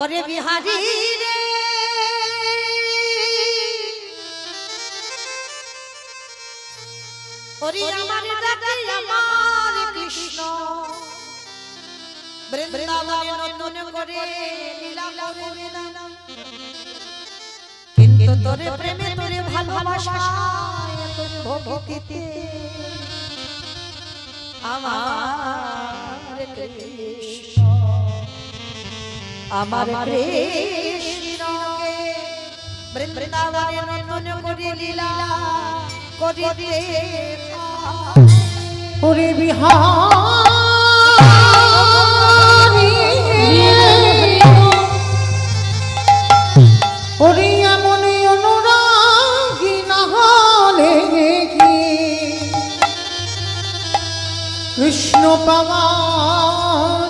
ওরে বিহারী রে ওরে আমার ডাকে আমার কৃষ্ণ বৃন্দাবনে নতুন করে লীলা করবে না কিন্তু তোরে প্রেমে তোরে ভালোবাসায় তোর ভক্তিতে আমার কৃষ্ণ আমার কৃষ্ণকে বৃন্দাবনে নতুন করে লীলা করিতে ওরে বিহারী ওরে এমন অনুরাগী না হলে কি কৃষ্ণ পাওয়া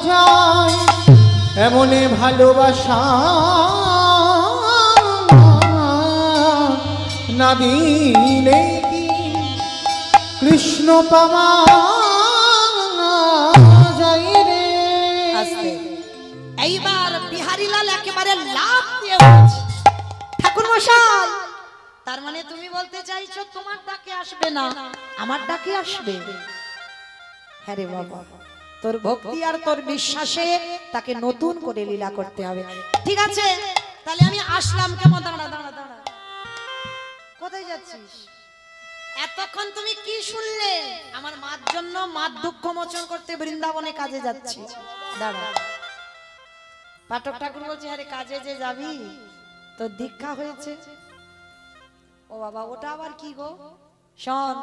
যায় এমনে ভালোবাসা না দিলে কি কৃষ্ণ পাওয়া যায় রে। আস্তে এইবার বিহারীলাল একেবারে লাফ দিয়ে বলছে ঠাকুর মশাই তার মানে তুমি বলতে চাইছো তোমার ডাকে আসবে না আমার ডাকে আসবে? হ্যাঁ রে বাবা তোর ভক্তি আর তোর বিশ্বাসে তাকে নতুন করে লীলা করতে হবে। ঠিক আছে তাহলে আমি আসলাম। কেমন? দাঁড়া দাঁড়া দাঁড়া, কোথায় যাচ্ছিস? এতক্ষণ তুমি কি শুনলে? আমার মার জন্য মার দুঃখ মোচন করতে বৃন্দাবনে কাজে যাচ্ছি। দাঁড়া, পাঠক ঠাকুর বলছে আরে কাজে যে যাবি তোর দীক্ষা হয়েছে। ও বাবা ওটা আবার কি গো? শোন,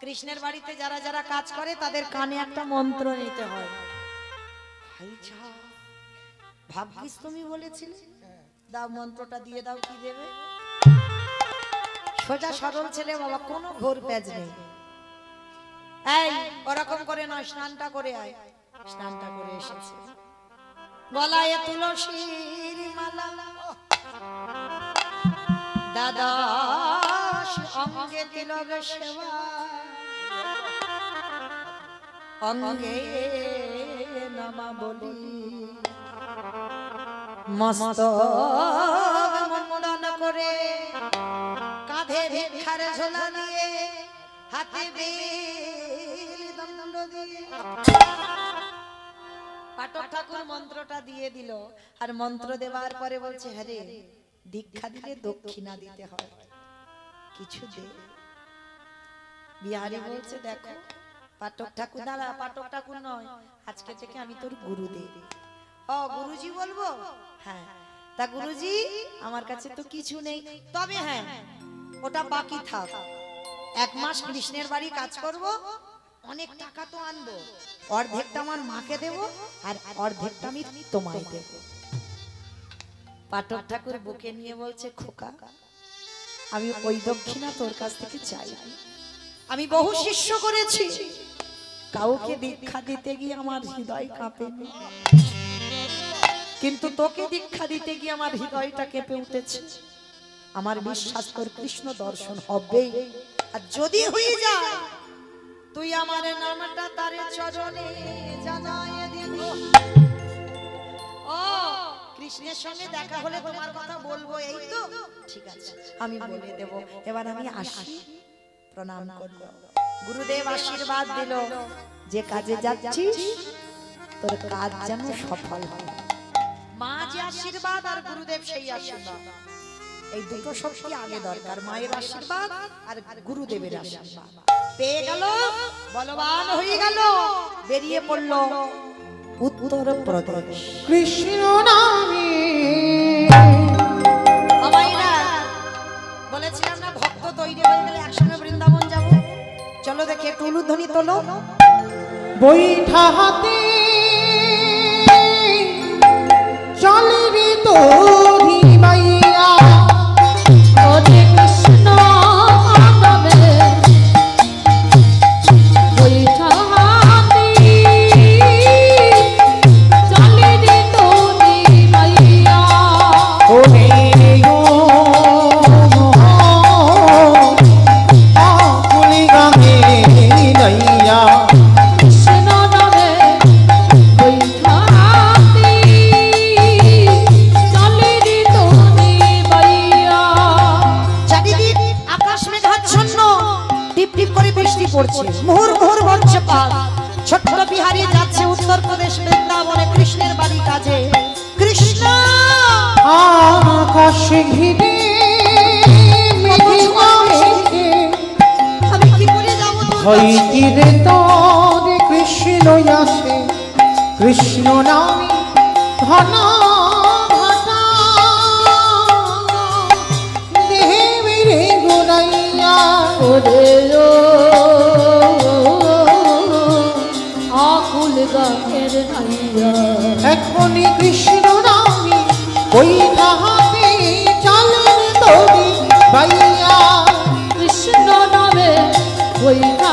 কৃষ্ণের বাড়িতে যারা যারা কাজ করে তাদের কানে একটা মন্ত্র নিতে হয়। ভাগ্যিস তুমি বলেছিলে, দাও মন্ত্রটা দিয়ে দাও। কি দেবে? সোজা সরল ছেলে বাবা, কোনো ঘোর প্যাজ নেই। এই ওরকম করে নয়, স্নানটা করে আয়। স্নানটা করে এসেছে, গলায় তুলসীর মালা, দাদা অঙ্গে তিলক সেবা, অঙ্গে নামা বলি, মস্তক মুন্ডন করে, কাঁধে ভিক্ষার ঝোলা দিয়ে, হাতে বেল দণ্ড দিয়ে পাঠক ঠাকুর মন্ত্রটা দিয়ে দিল। আর মন্ত্র দেওয়ার পরে বলছে হ্যাঁ রে, দীক্ষা দিলে দক্ষিণা দিতে হয়, কিছু দে। বিহারী বলছে দেখো পাঠক ঠাকুর, দাঁড়া পাঠক ঠাকুর নয়, আজকে থেকে আমি তোর গুরুদেব। ও গুরুজি বলবো? হ্যাঁ। তা গুরুজি আমার কাছে তো কিছু নেই, তবে হ্যাঁ ওটা বাকি থাক, 1 মাস কৃষ্ণের বাড়ি কাজ করব, অনেক টাকা তো আনবো, অর্ধেকটা আমার মাকে দেব আর অর্ধেকটা আমি তোমায় দেব। পাঠক ঠাকুর বুকে নিয়ে বলছে খোকা, আমি ওই দক্ষিণা তোর কাছ থেকে চাই। আমি বহু শিষ্য করেছি, কাউকে দীক্ষা দিতে গিয়ে আমার হৃদয় কাঁপে, কিন্তু তোকে দীক্ষা দিতে গিয়ে আমার হৃদয়টা কেঁপে উঠেছে। আমার বিশ্বাস তোর কৃষ্ণ দর্শন হবে, আর যদি হয়ে যায় তুই আমার নামটা তার চরণে জানায় দিব। ও কৃষ্ণের সঙ্গে দেখা হলে তোমার কথা বলবো, এই তো? ঠিক আছে আমি বলে দেব। এবার আমি আসি, প্রণাম করব। গুরুদেব আশীর্বাদ দিল, যে কাজে যাচ্ছিস তোর কাজ যেন সফল হয়। মা যে আশীর্বাদ আর গুরুদেব সেই আশীর্বাদ, এই দুটো শক্তি আগে দরকার, মায়ের আশীর্বাদ আর গুরুদেবের আশীর্বাদ। পেয়ে গেল, বলবান হয়ে গেল, বেরিয়ে পড়ল উত্তর প্রদেশ। কৃষ্ণ নামে বলেছিলাম না ভক্ত তৈরি হয়ে গেলে একসঙ্গে বৃন্দাবন যাব। চলো দেখি একটু উলুধ্বনি তোলো। বৈঠা হাতে চলে রে তোরি মাইয়া, ওরে কৃষ্ণ নামে বৈঠা হাতে চলে রে তোরি মাইয়া, ওরে ফুলি গাঙে নইয়া, কৃষ্ণ নামে বৈঠা হাতে পড়ছে, মুহুর মুহুর বর্ষে পাল। ছোট্ট বিহারী যাচ্ছে উত্তরপ্রদেশ বৃন্দাবনে কৃষ্ণের বাড়ি কাজে। কৃষ্ণ আকাশ ঘিরে আমি কি করে যাবো তোর হই কাছে? কিরে তোর কৃষ্ণ আসে, কৃষ্ণ নামে ঘন ঘটা দেহে রে গুনাইয়া ওরে আকুল গানের নাইয়া এখনই কৃষ্ণ নামে ওই হাতে চলেন তোরি বাইয়া কৃষ্ণ নামে ওই না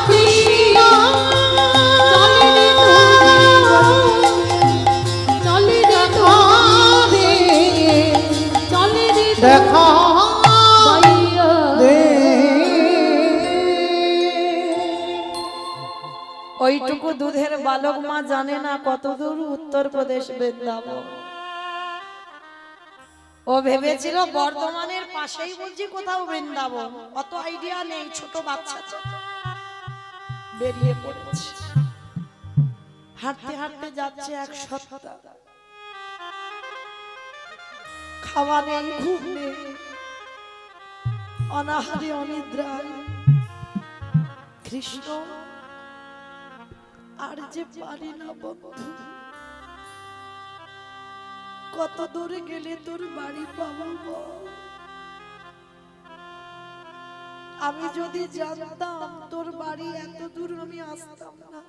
কৃষ্ণ চলে রে চলে রে দেখা বাইয়া দে ওইটুকু দুধের বালক মা জানে না কত দূর উত্তরপ্রদেশ বৃন্দাবন। ও ভেবেছিল বর্ধমানের পাশেই বলছি কোথাও বৃন্দাবন, অত আইডিয়া নেই। ছোট বাচ্চা বেরিয়ে পড়েছে, হাঁটতে হাঁটতে যাচ্ছে এক সপ্তাহ। খাওয়া নেই, ঘুম নেই, অনাহারে অনিদ্রায়। কৃষ্ণ আর যে পারি না বন্ধু, কত দূরে গেলে তোর বাড়ি পাবো বল? আমি যদি জানতাম তোর বাড়ি এত দূর আমি আসতাম না।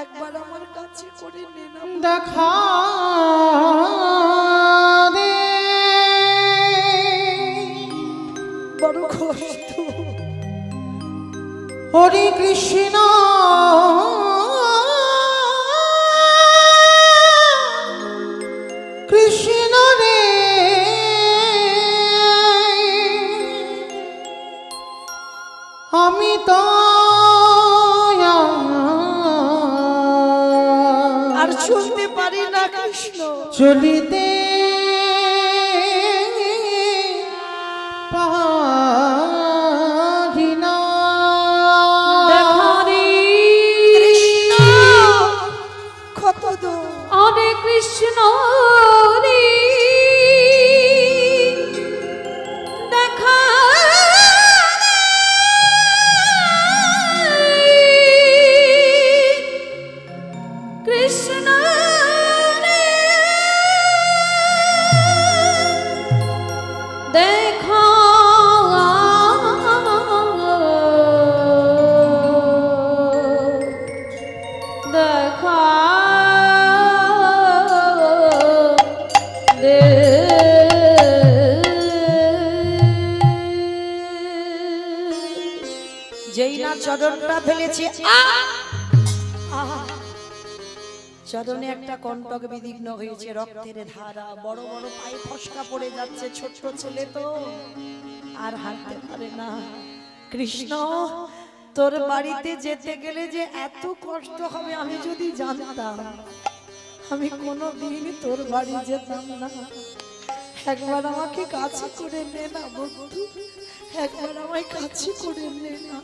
একবার আমার কাছে করে নে না। দেখা দে বড় কষ্ট। হরে কৃষ্ণ কৃষ্ণ রে আমি তো আর শুনতে পারি না কৃষ্ণ। চলিতে পারি না কৃষ্ণ কত দূর? অরে কৃষ্ণ রে দেখা কৃষ্ণ রে দেখা দেখা দে যেই না চরণটা ফেলেছি, চরণে একটা কণ্টক বিদীর্ণ হয়েছে, রক্তের ধারা, বড় বড় পায়ে ফসকা পড়ে যাচ্ছে। ছোট্ট ছেলে তো আর হাঁটতে পারে না। কৃষ্ণ তোর বাড়িতে যেতে গেলে যে এত কষ্ট হবে আমি যদি জানতাম, আমি কোনোদিন তোর বাড়ি যেতাম না। একবার আমাকে কাছে করে নে না বন্ধু, একবার আমায় কাছে করে নে না।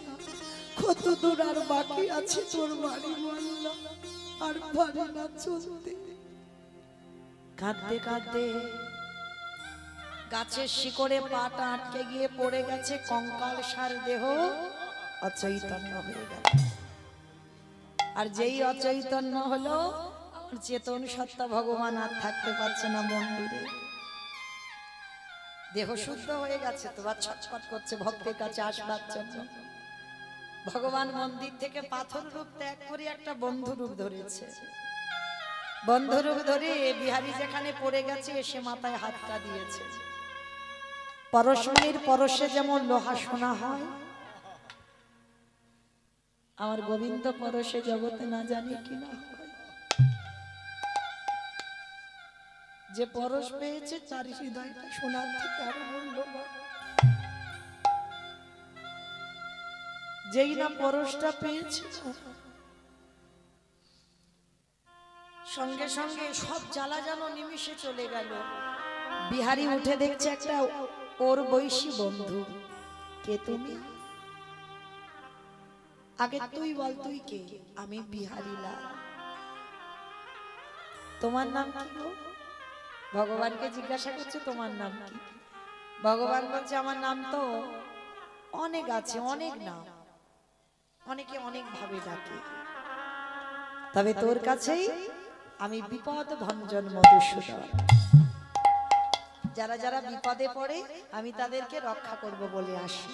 কত দূর আর বাকি আছে তোর বাড়ি বললা, আর পারি না চলতে। কাঁদতে কাঁদতে গাছের শিকড়ে পাটা আটকে গিয়ে পড়ে গেছে, কঙ্কাল সার দেহ অচৈতন্য হয়ে গেল। আর যেই অচৈতন্য হলো, চেতন সত্তা ভগবান আর থাকতে পারছে না মন্দিরে। দেহ শুদ্ধ হয়ে গেছে, তোমার ছটফট করছে ভক্তের কাছে আসবার জন্য। ভগবান মন্দির থেকে পাথর রূপ ত্যাগ করে একটা বন্ধু রূপ ধরেছে। বন্ধু রূপ ধরে বিহারী যেখানে পড়ে গেছে এসে মাথায় হাতটা দিয়েছে। পরশমণির পরশে যেমন লোহা সোনা হয়, আমার গোবিন্দ পরশে জগতে না জানি কি না হয়। যে পরশ পেয়েছে তার হৃদয়টা সোনার থেকে আরো মূল্যবান। যেই না পরশটা পেয়েছে, সঙ্গে সঙ্গে সব জ্বালা যেন নিমিষে চলে গেল। বিহারী উঠে দেখছে একটা ওর বৈশী বন্ধু। কে তুমি? আগে তুই বল তুই কে? আমি বিহারী লাল। তোমার নাম কি গো? ভগবানকে জিজ্ঞাসা করছে তোমার নাম কি? ভগবান বলছে আমার নাম তো অনেক আছে, অনেক নাম, অনেকে অনেক ভাবে ডাকে, তবে তোর কাছেই আমি বিপদ ভঞ্জন মধুসূদন। যারা যারা বিপদে পড়ে আমি তাদেরকে রক্ষা করব বলে আসি,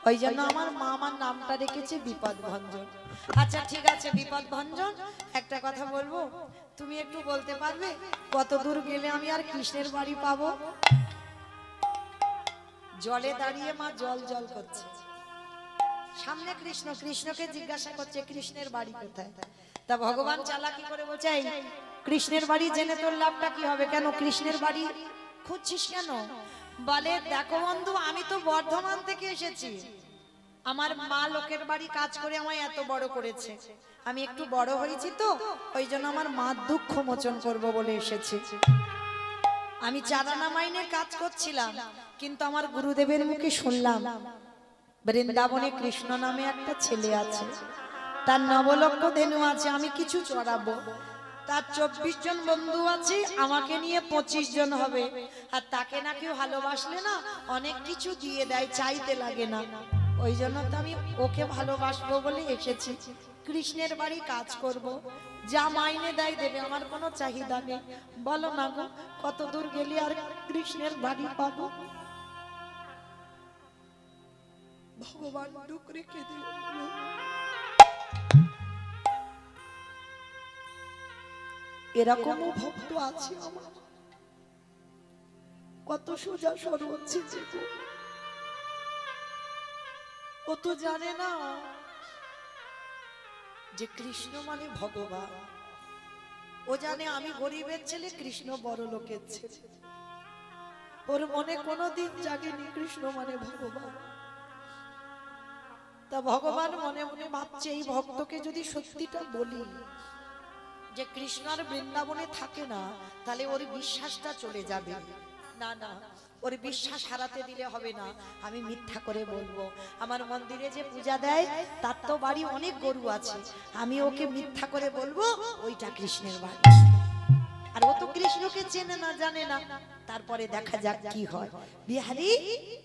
ওই জন্য আমার মা আমার নামটা রেখেছে বিপদ ভঞ্জন। আচ্ছা ঠিক আছে বিপদ ভঞ্জন, একটা কথা বলবো, তুমি একটু বলতে পারবে কত দূর গেলে আমি আর কৃষ্ণের বাড়ি পাবো? জলে দাঁড়িয়ে মা জল জল করছে, সামনে কৃষ্ণ, কৃষ্ণকে জিজ্ঞাসা করছে কৃষ্ণের বাড়ি কোথায়? তা ভগবান চালাকি করে বলছে এই কৃষ্ণের বাড়ি জেনে তোর লাভটা কি হবে? কেন কৃষ্ণের বাড়ি খুঁজছিস কেন? বলে দেখো বন্ধু, আমি তো বর্ধমান থেকে এসেছি, আমার মা লোকের বাড়ি কাজ করে আমায় এত বড় করেছে, আমি একটু বড় হয়েছি তো ওই জন্য আমার মার দুঃখ মোচন করব বলে এসেছি। আমি চারানা মাইনের কাজ করছিলাম, কিন্তু আমার গুরুদেবের মুখে শুনলাম বৃন্দাবনে কৃষ্ণ নামে একটা ছেলে আছে, তার নবলক্ষ ধেনু আছে, আমি কিছু চড়াবো, তার 24 জন বন্ধু আছে, আমাকে নিয়ে 25 জন হবে, আর তাকে নাকি ভালোবাসলে না অনেক কিছু দিয়ে দেয়, চাইতে লাগে না, ওই জন্য তো আমি ওকে ভালোবাসবো বলে এসেছি, কৃষ্ণের বাড়ি কাজ করব, যা মাইনে দেয় দেবে, আমার কোনো চাহিদা নেই, বলো না গো কত দূর গেলে আর কৃষ্ণের বাড়ি পাবো? ভগবান দুঃখ রেখে দিল। এরকমও ভক্ত আছে আমার, কত সোজা সরল হচ্ছে যে ও তো জানে না যে কৃষ্ণ মানে ভগবান, ও জানে আমি গরিবের ছেলে, কৃষ্ণ বড় লোকের ছেলে, ওর মনে কোনোদিন জাগেনি কৃষ্ণ মানে ভগবান। তা ভগবান মনে মনে ভাবছে এই ভক্তকে যদি সত্যিটা বলি যে কৃষ্ণ আর বৃন্দাবনে থাকে না, তাহলে ওর বিশ্বাসটা চলে যাবে, না না ওর বিশ্বাস হারাতে দিলে হবে না, আমি মিথ্যা করে বলবো আমার মন্দিরে যে পূজা দেয় তার তো বাড়ি অনেক গরু আছে, আমি ওকে মিথ্যা করে বলবো ওইটা কৃষ্ণের বাড়ি, আর ও তো কৃষ্ণকে চেনে না জানে না, তারপরে দেখা যাক কি হয়। বিহারী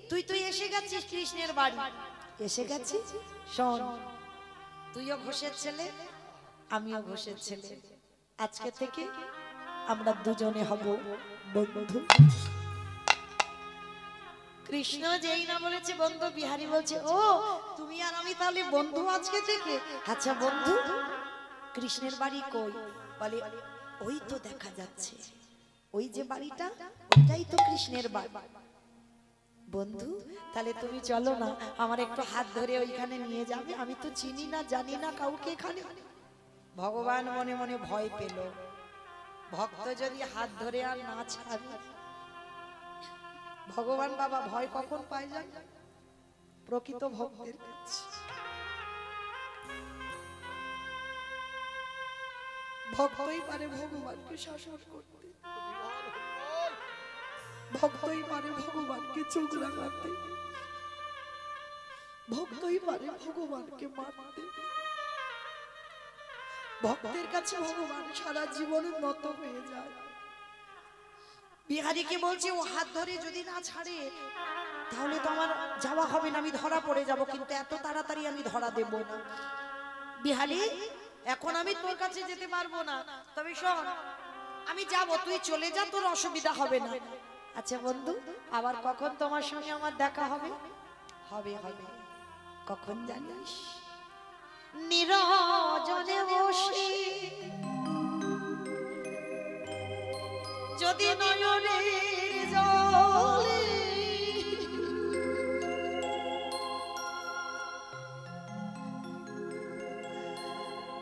তুই এসে গেছিস কৃষ্ণের বাড়ি, এসে গেছিস, শোন তুইও ঘোষের ছেলে আমিও ঘোষের ছেলে, আজকে থেকে আমরা দুজনে হব বন্ধু। কৃষ্ণ যেই না বলেছে বন্ধু, বিহারী বলছে ও তুমি আর আমি তাহলে বন্ধু আজকে থেকে? আচ্ছা বন্ধু কৃষ্ণের বাড়ি কই? বলে ওই তো দেখা যাচ্ছে, ওই যে বাড়িটা ওইটাই তো কৃষ্ণের বাড়ি। বন্ধু তাহলে তুমি চলো না, আমার একটু হাত ধরে ওইখানে নিয়ে যাবে, আমি তো চিনি না জানি না কাউকে এখানে। ভগবান মনে মনে ভয় পেল, ভক্ত যদি হাত ধরে আর না ছাড়ে, ভগবান বাবা ভয় কখন পায় যায়? প্রকৃত ভক্তের কাছে। ভক্তই পারে ভগবানকে শাসন করতে, ভক্তই পারে ভগবানকে চোখ লাগাতে, ভক্তই পারে ভগবানকে মারতে, ভক্তের কাছে ভগবান সারা জীবন নত হয়ে যায়। বিহারীকে বলছে ও হাত ধরে যদি না ছাড়ে তাহলে তো আমার যাওয়া হবে না, আমি ধরা পড়ে যাব, কিন্তু এত তাড়াতাড়ি আমি ধরা দেব না। বিহারী এখন আমি তোর কাছে যেতে পারবো না, তবে শোন আমি যাব, তুই চলে যা, তোর অসুবিধা হবে না। আচ্ছা বন্ধু আবার কখন তোমার সঙ্গে আমার দেখা হবে? হবে হবে, কখন জানিস? নিরজনে বসে যদি নয়নের জলে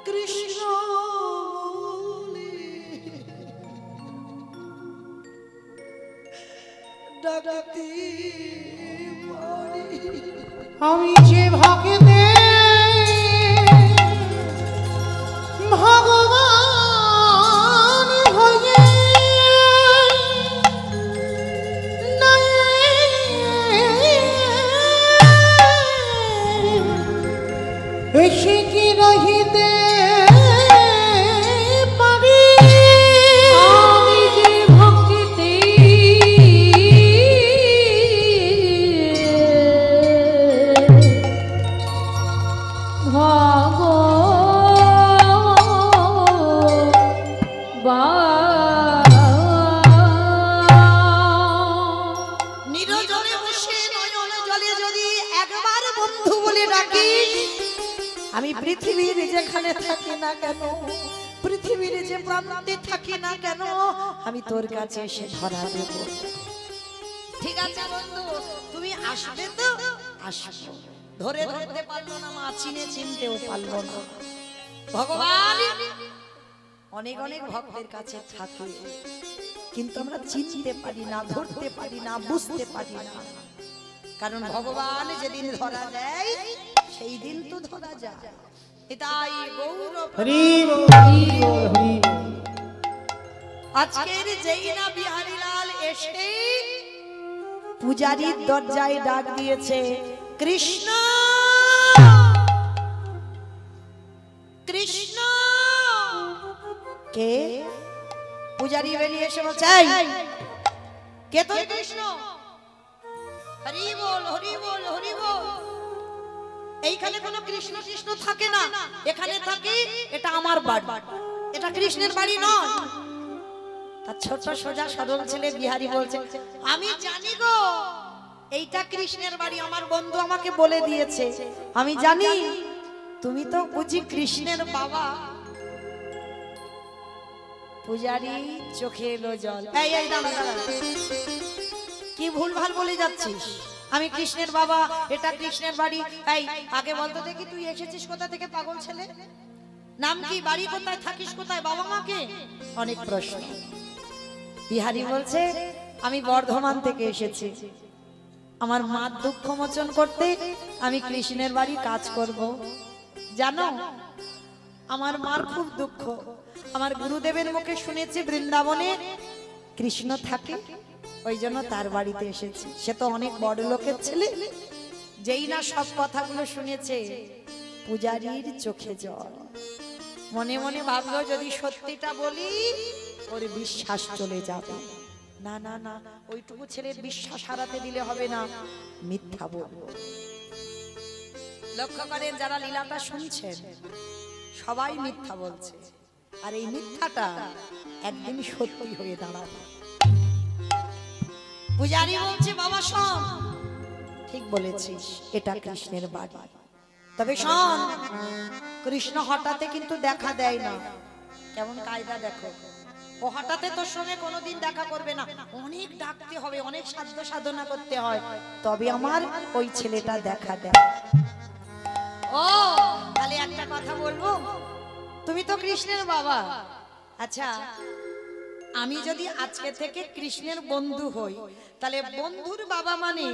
কৃষ্ণ ডাকতে আমি যে ভক্তে ভগবান হয়ে নাই এসেছি যেখানে থাকি না কেন, পৃথিবীর যে প্রান্তে থাকি না কেন, আমি তোর কাছে এসে ধরা দেব। ঠিক আছে বন্ধু, তুমি আসবে তো? আসবো। ধরে ধরতে পারলো না মা, চিনে চিনতেও পারলো না। ভগবান অনেক অনেক ভক্তের কাছে থাকে, কিন্তু আমরা চিনতে পারি না, ধরতে পারি না, বুঝতে পারি না। কারণ ভগবান যেদিন ধরা দেয় সেই দিন তো ধরা যায়। এটাই গৌরব। হরি বল, হরি বল, হরি বল। আজকের যেই না বিহারীলাল এসে পূজারীর দরজায় ডাক দিয়েছে, কৃষ্ণ কৃষ্ণ। কে? পূজারী বেরিয়ে এসে বলছে, এই, কে তুই? কৃষ্ণ। হরি বল, হরি বল, হরি বল। এইখানে কোনো কৃষ্ণ কৃষ্ণ থাকে না, এখানে থাকে, এটা আমার বাড়ি, এটা কৃষ্ণের বাড়ি নয়। তার ছোট সোজা সরল ছেলে বিহারী বলছে, আমি জানি গো এইটা কৃষ্ণের বাড়ি, আমার বন্ধু আমাকে বলে দিয়েছে, আমি জানি। তুমি তো বুঝি কৃষ্ণের বাবা। পূজারী চোখে এলো জল। এই এই দাঁড়া দাঁড়া, কি ভুলভাল বলে যাচ্ছিস? আমি কৃষ্ণের বাবা, এটা কৃষ্ণের বাড়ি। এই আগে বলতো দেখি, তুই এসেছিস কোথা থেকে পাগল ছেলে? নাম কি, বাড়ি কোথায়, থাকিস কোথায়, বাবা মাকে? অনেক প্রশ্ন। বিহারী বলছে, আমি বর্ধমান থেকে এসেছি, আমার মার দুঃখ মোচন করতে আমি কৃষ্ণের বাড়ি কাজ করব। জানো আমার মার খুব দুঃখ, আমার গুরুদেবের মুখে শুনেছি বৃন্দাবনে কৃষ্ণ থাকে, ওই জন্য তার বাড়িতে এসেছি। সে তো অনেক বড় লোকের ছেলে, যেই না সব কথাগুলো শুনেছে পূজারীর চোখে জল। মনে মনে ভাবলো, যদি সত্যিটা বলি ওর বিশ্বাস চলে যাবে। না না না, ওইটুকু ছেলের বিশ্বাস হারাতে দিলে হবে না, মিথ্যা বলবো। লক্ষ্য করেন যারা লীলাটা শুনছেন সবাই মিথ্যা বলছে, আর এই মিথ্যাটা একদিন সত্যি হয়ে দাঁড়াবে। পূজারী বলছে, বাবা শোন, ঠিক বলেছিস, এটা কৃষ্ণের বাড়ি, তবে শোন, কৃষ্ণ হঠাৎ কিন্তু দেখা দেয় না। কেমন কায়দা দেখো, ও হঠাৎ তোর সঙ্গে কোনোদিন দেখা করবে না, অনেক ডাকতে হবে, অনেক সাধ্য সাধনা করতে হয়, তবে আমার ওই ছেলেটা দেখা দেয়। ও তাহলে একটা কথা বলবো, তুমি তো কৃষ্ণের বাবা, আচ্ছা আমি যদি আজকে থেকে কৃষ্ণের বন্ধু হই, তাহলে বন্ধুর বাবা মানে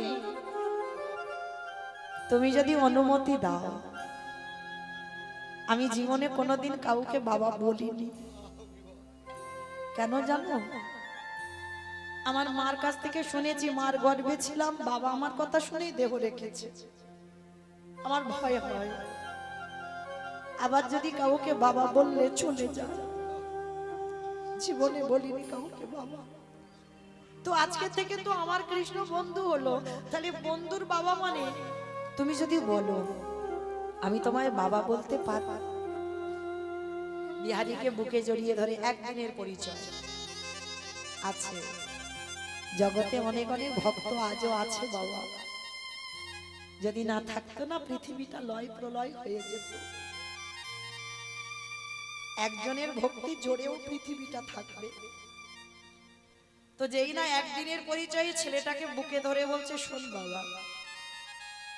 তুমি যদি অনুমতি দাও, আমি জীবনে কোনোদিন কাউকে বাবা বলিনি। কেন জানো? আমার মার কাছ থেকে শুনেছি, মার গর্ভে ছিলাম, বাবা আমার কথা শুনেই দেহ রেখেছে। আমার ভয় হয় আবার যদি কাউকে বাবা বললে চলে যায়, জীবনে বলিনি কাউকে বাবা। তো আজকে থেকে তো আমার কৃষ্ণ বন্ধু হলো, তাহলে বন্ধুর বাবা মানে তুমি যদি বলো আমি তোমায় বাবা বলতে পারবো। বিহারীকে বুকে জড়িয়ে ধরে একদিনের পরিচয় আছে, জগতে অনেক অনেক ভক্ত আজও আছে বাবা, যদি না থাকতো না পৃথিবীটা লয় প্রলয় হয়ে যেত। একজনের ভক্তি জোরেও পৃথিবীটা থাকবে। তো যেই না একদিনের পরিচয়ে ছেলেটাকে বুকে ধরে বলছে, শোন বাবা,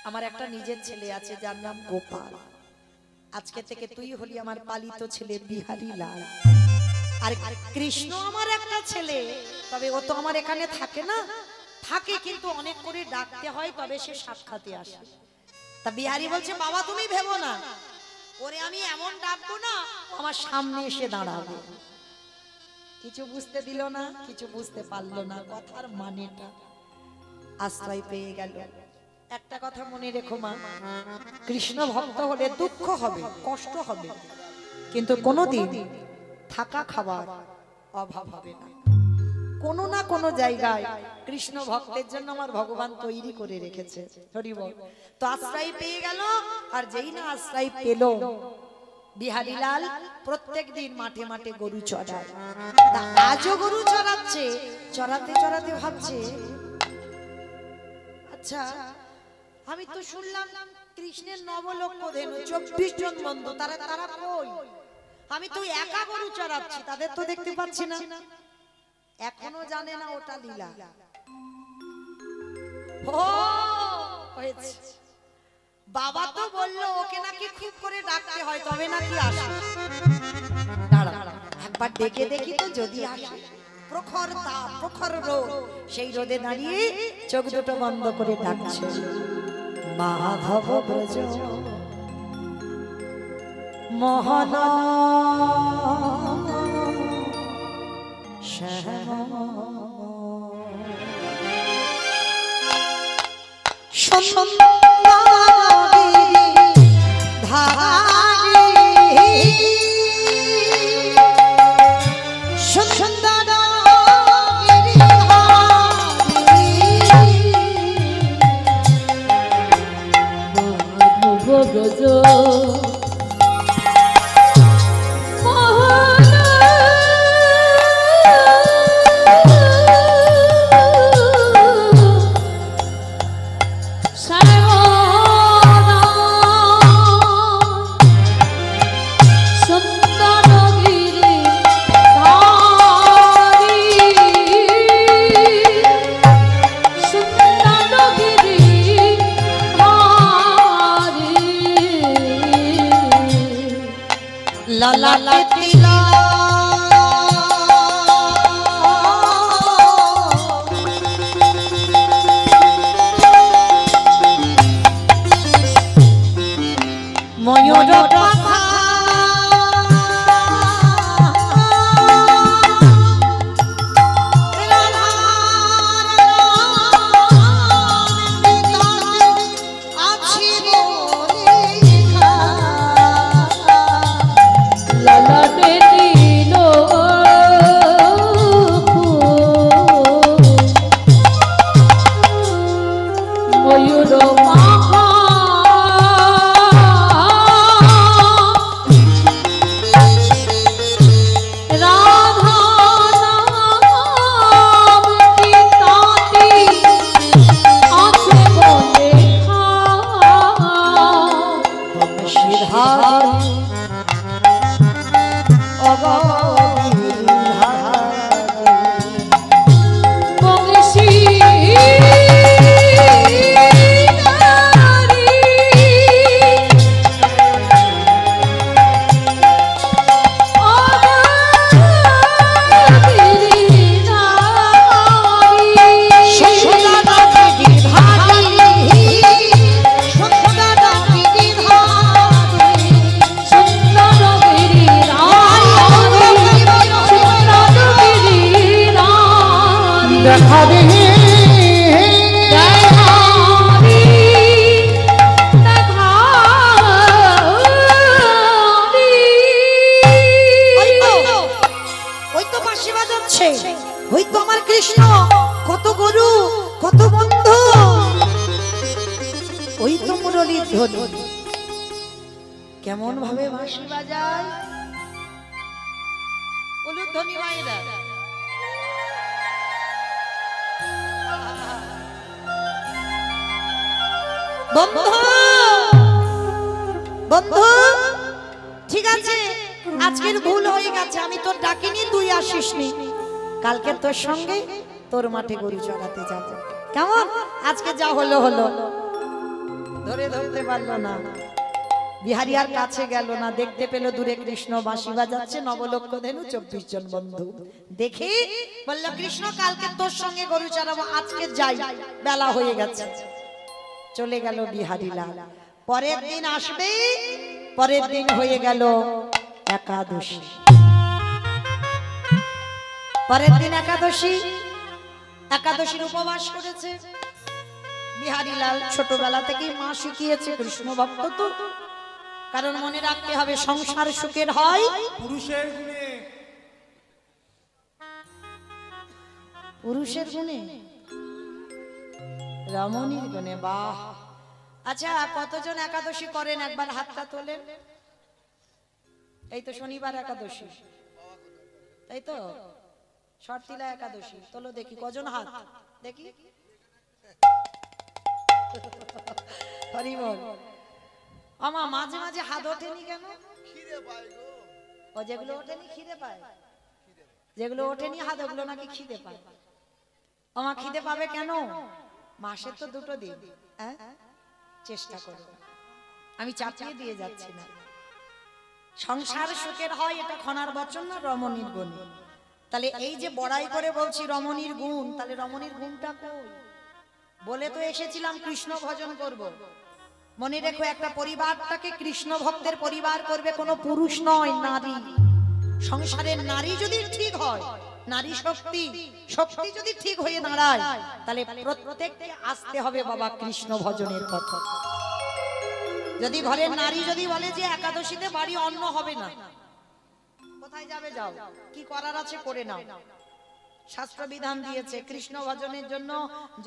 আমার একটা নিজের ছেলে আছে যার নাম গোপাল, আজকে থেকে তুই হলি আমার পালিত ছেলে বিহারী লাল। আর কৃষ্ণ আমার একটা ছেলে, তবে ও তো আমার এখানে থাকে না, থাকে কিন্তু অনেক করে ডাকতে হয়, তবে সে সাক্ষাতে আসে। তা বিহারী বলছে, বাবা তুমি ভেবো না, ওরে আমি এমন ডাকবো না আমার সামনে এসে দাঁড়াবে। কিছু বুঝতে দিল না, কিছু বুঝতে পারলো না কথার মানেটা, আশ্রয় পেয়ে গেল। একটা কথা মনে রেখো মা, কৃষ্ণ ভক্ত হলে দুঃখ হবে, কষ্ট হবে, কিন্তু কোনোদিন থাকা খাবার অভাব হবে না। কোনো না কোনো জায়গায় কৃষ্ণ ভক্তের জন্য আমার ভগবান তৈরি করে রেখেছে। হরি বল। তো আশ্রয় পেয়ে গেল, আর যেই না আশ্রয় পেল, বিহারী লাল প্রত্যেক দিন মাঠে মাঠে গরু চড়ায়। তা আজও গরু চড়াচ্ছে, চড়াতে চড়াতে ভাবছে, আচ্ছা আমি তো শুনলাম কৃষ্ণের নবলক্ষ ধেনু 24 জন বন্ধু, তারা তারা কই? আমি তো একা গরু চড়াচ্ছি, তাদের তো দেখতে পাচ্ছি না। এখনো জানে না ওটা লীলা। ও হয়েছে, বাবা তো বললো ওকে নাকি খুব করে ডাকতে হয় তবে নাকি আসে। দাঁড়া একবার ডেকে দেখি তো যদি আসে। প্রখর তাপ, প্রখর রোদ, সেই রোদে দাঁড়িয়ে চোখ দুটো বন্ধ করে ডাকছে, মাধব ব্রজ মোহন শ্যাম ব্রজ কেমন ভাবে বাঁশি বাজায় উলুধ্বনি মায়েরা। বন্ধু বন্ধু ঠিক আছে, আজকের ভুল হয়ে গেছে, আমি তোর ডাকিনি, তুই আসিসনি। কালকে তোর সঙ্গে তোর মাঠে গরু চড়াতে যাব, কেমন? আজকে যা হলো হলো, ধরে ধরতে পারলো না, বিহারি আর কাছে গেল না, দেখতে পেল দূরে কৃষ্ণ বাঁশি বাজাচ্ছে, নবলক্ষ ধেনু 24 জন বন্ধু দেখি বলল, কৃষ্ণ কালকে তোর সঙ্গে গরু চড়াবো, আজকে যাই, বেলা হয়ে গেছে। চলে গেল বিহারি লাল। পরের দিন আসবে, পরের দিন হয়ে গেল একাদশী। পরের দিন একাদশী, একাদশীর উপবাস করেছে বিহারি লাল। ছোটবেলা থেকেই মা শিখিয়েছে, কৃষ্ণ ভক্ত তো, কারণ মনে রাখতে হবে সংসার সুখের হয় পুরুষের গুণে। পুরুষের গুণে, রমণীর গুণে। বাহ! আচ্ছা, কতজন একাদশী করেন একবার হাতটা তোলেন। এই তো শনিবার একাদশী, তাই তো? শর্তিলা একাদশী, তোলো দেখি কজন হাত দেখি। হরি বল। আমা মাঝে মাঝে হাত ওঠেনি কেন? খিদে পায় গো। ও যেগুলো ওঠেনি খিদে পায়, যেগুলো ওঠেনি হাত ওগুলো নাকি খিদে পায়। আমা খিদে পাবে কেন? মাসে তো 2 দিন, হ্যাঁ চেষ্টা করো। আমি চাপিয়ে দিয়ে যাচ্ছি না। সংসার সুখের হয় এটা খনার বচন না রমণীর গুণ। তাহলে এই যে বড়াই করে বলছি রমণীর গুণ, তাহলে রমণীর গুণটা কই? বলে তো এসেছিলাম কৃষ্ণ ভজন করব। মনে রেখো একটা পরিবারটাকে কৃষ্ণ ভক্তের পরিবার করবে কোনো পুরুষ নয়, নারী। সংসারের নারী যদি ঠিক হয়, নারী শক্তি শক্তি যদি ঠিক হয়ে দাঁড়ায়, তাহলে প্রত্যেককে আসতে হবে বাবা কৃষ্ণ ভজনের পথ। যদি ঘরের নারী যদি বলে যে একাদশীতে বাড়ি অন্ন হবে না, কোথায় যাবে যাও, কি করার আছে করে নাও। শাস্ত্র বিধান দিয়েছে কৃষ্ণ ভজনের জন্য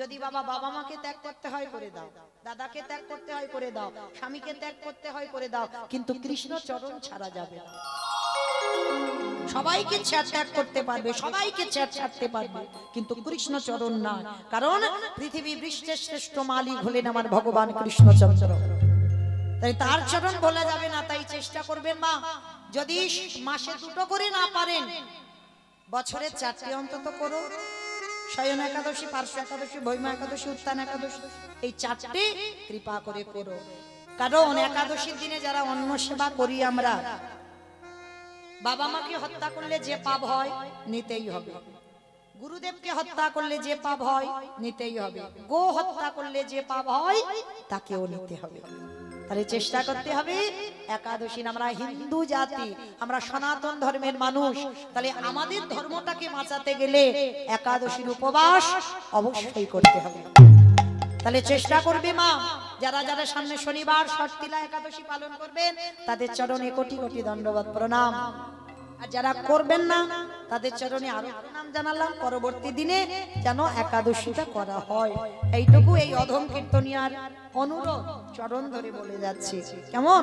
যদি বাবা বাবা মাকে ত্যাগ করতে হয় করে দাও, দাদাকে ত্যাগ করতে হয় করে দাও, স্বামীকে ত্যাগ করতে হয় করে দাও, কিন্তু কৃষ্ণ চরণ ছাড়া যাবে না। সবাইকে ত্যাগ করতে পারবে, সবাইকে ছাড়তে পারবে, কিন্তু কৃষ্ণ চরণ না। কারণ পৃথিবী বৃষ্টের শ্রেষ্ঠ মালিক হলেন আমার ভগবান কৃষ্ণচন্দ্র, তাই তার চরণ বলা যাবে না। তাই চেষ্টা করবেন মা, যদি মাসে 2 করে না পারেন, বছরে 4টে অন্তত করো। শয়ন একাদশী, পার্শ্ব একাদশী, ভৈমা একাদশী, উত্থান একাদশী, এই 4টে কৃপা করে করো। কারণ একাদশীর দিনে যারা অন্ন সেবা করি আমরা, বাবা মাকে হত্যা করলে যে পাপ হয় নিতেই হবে, গুরুদেবকে হত্যা করলে যে পাপ হয় নিতেই হবে, গো হত্যা করলে যে পাপ হয় তাকেও নিতে হবে। তাহলে চেষ্টা করতে হবে একাদশী। আমরা হিন্দু জাতি, আমরা সনাতন ধর্মের মানুষ, তাহলে আমাদের ধর্মটাকে বাঁচাতে গেলে একাদশীর উপবাস অবশ্যই করতে হবে। তাহলে চেষ্টা করবে মা, যারা যারা সামনে শনিবার ষষ্ঠীলা একাদশী পালন করবেন তাদের চরণে কোটি কোটি দণ্ডবত প্রণাম। আর যারা করবেন না তাদের চরণে আরো প্রণাম জানালাম। পরবর্তী দিনে যেন একাদশীটা করা হয়, এইটুকু এই অধম কীর্তনিয়ার অনুরোধ চরণ ধরে বলে যাচ্ছি, কেমন?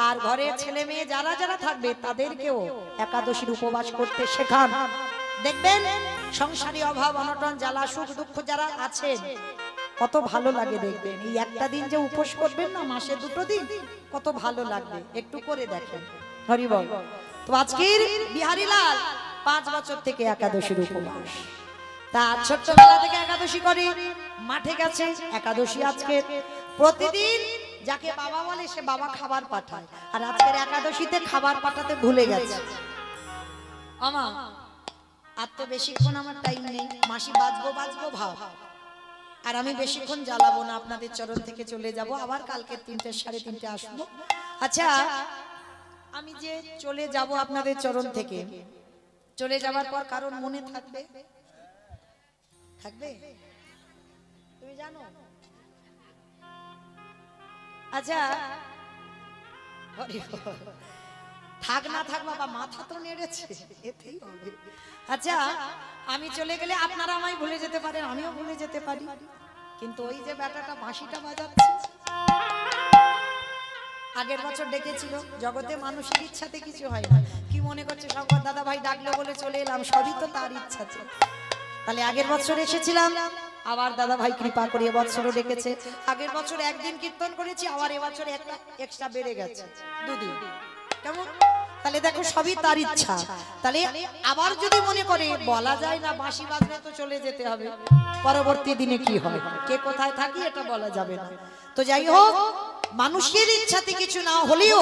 আর ঘরে ছেলে মেয়ে যারা যারা থাকবে তাদেরকেও একাদশীর উপবাস করতে শেখান। দেখবেন সংসারী অভাব অনটন জ্বালা সুখ দুঃখ যারা আছেন কত ভালো লাগে দেখবেন। এই একটা দিন যে উপোস করবেন না, মাসে 2 দিন, কত ভালো লাগবে, একটু করে দেখেন। হরি বল। তো আজকের বিহারীলাল 5 বছর থেকে একাদশীর উপবাস, তার ছোট্টবেলা থেকে একাদশী করে, মাঠে গেছে একাদশী। আজকে প্রতিদিন যাকে বাবা বলে সে বাবা খাবার পাঠায়, আর আজকের একাদশীতে খাবার পাঠাতে ভুলে গেছে। আমা আর তো বেশিক্ষণ আমার টাইম নেই, মাসি বাজবো বাজবো ভাব, আর আমি বেশিক্ষণ জ্বালাবো না, আপনাদের চরণ থেকে চলে যাব, আবার কালকে 3টে 3:30 আসবো। আচ্ছা, আমি যে চলে যাব আপনাদের চরণ থেকে, চলে যাবার পর কারণ মনে থাকবে? থাকবে? তুমি জানো? আচ্ছা, থাক না থাক বাবা, মাথা তো নেড়েছে, এতেই হবে। আচ্ছা, আমি চলে গেলে আপনারা আমায় ভুলে যেতে পারেন, আমিও ভুলে যেতে পারি, কিন্তু ওই যে ব্যাটাটা বাঁশিটা বাজাচ্ছে, আগের বছর ডেকেছিল। জগতে মানুষের ইচ্ছাতে কিছু হয় না। কি মনে করছে শঙ্কর দাদা ভাই ডাকলো বলে চলে এলাম? সবই তো তার ইচ্ছা ছিল। তাহলে আগের বছর এসেছিলাম, আবার দাদা ভাই কৃপা করে এবছরও ডেকেছে। আগের বছর 1 দিন কীর্তন করেছি, আবার এবছর একটা এক্সট্রা বেড়ে গেছে 2 দিন। কেমন? তাহলে দেখো সবই তার ইচ্ছা। তাহলে আবার যদি মনে করে বলা যায় না, বাঁশি বাজলে তো চলে যেতে হবে, পরবর্তী দিনে কি হয়, কে কোথায় থাকি এটা বলা যাবে না। তো যাই হোক, মানুষের ইচ্ছাতে কিছু না হলেও